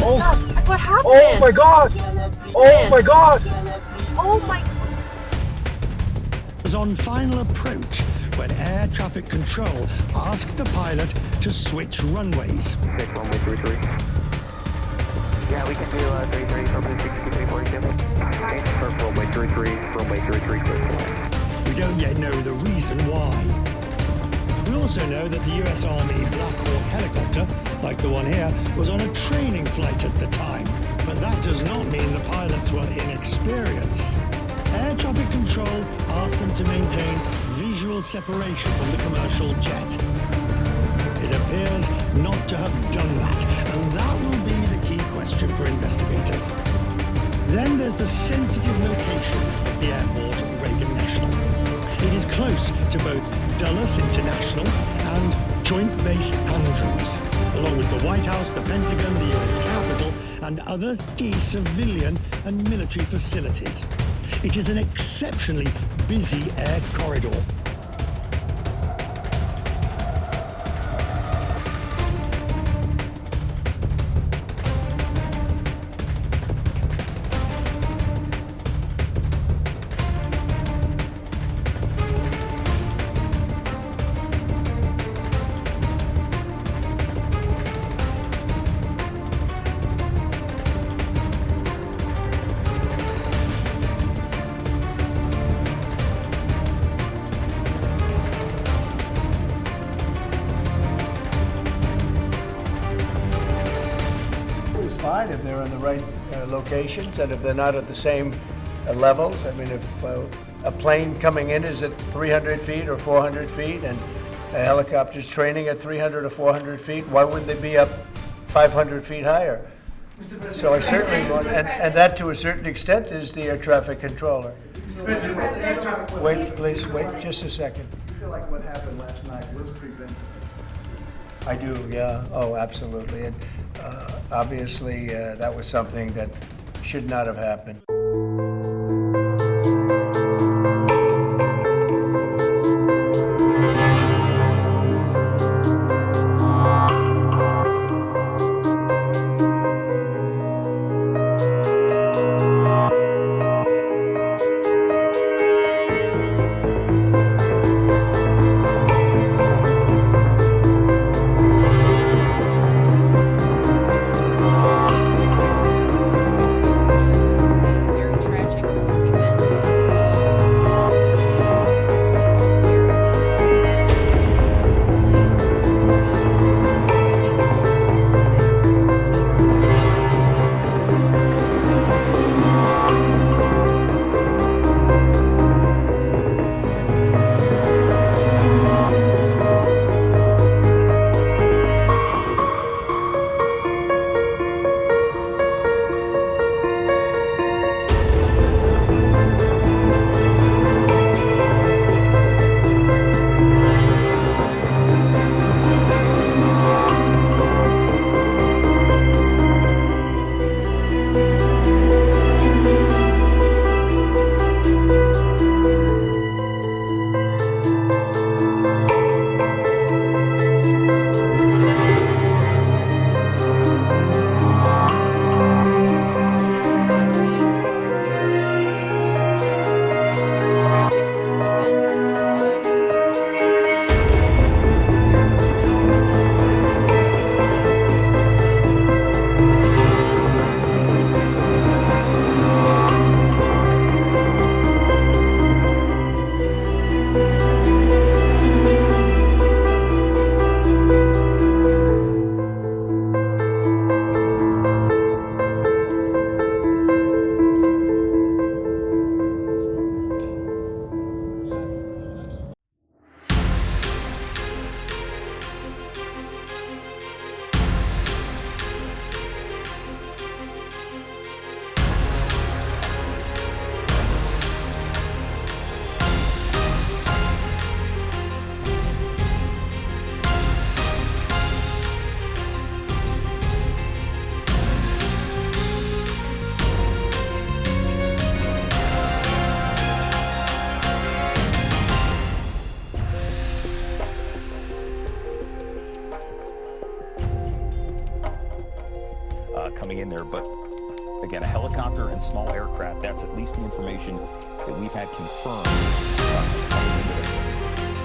Oh, God. What happened? Oh my God! Oh my God! Oh my. Was on final approach when air traffic control asked the pilot to switch runways. Take runway 33. Yeah, we can do 33 from 6342. Confirm runway 33, runway 33 clear for land. We don't yet know the reason why. We also know that the US Army Black Hawk helicopter, like the one here, was on a training flight at the time. But that does not mean the pilots were inexperienced. Air traffic control asked them to maintain visual separation from the commercial jet. It appears not to have done that, and that will be the key question for investigators. Then there's the sensitive location of the airport at Reagan National. It is close to both Dulles International and Joint Base Andrews, along with the White House, the Pentagon, the US Capitol, and other key civilian and military facilities. It is an exceptionally busy air corridor. Fine if they're in the right locations and if they're not at the same levels. I mean, if a plane coming in is at 300 feet or 400 feet and a helicopter's training at 300 or 400 feet, why wouldn't they be up 500 feet higher? So I certainly want, and that to a certain extent is the air traffic controller. Mr. President, what's the air traffic? Wait, please, wait just a second. I feel like what happened last night was preventable. I do, yeah. Oh, absolutely. And obviously, that was something that should not have happened. coming in there. But again, a helicopter and small aircraft, that's at least the information that we've had confirmed coming into there.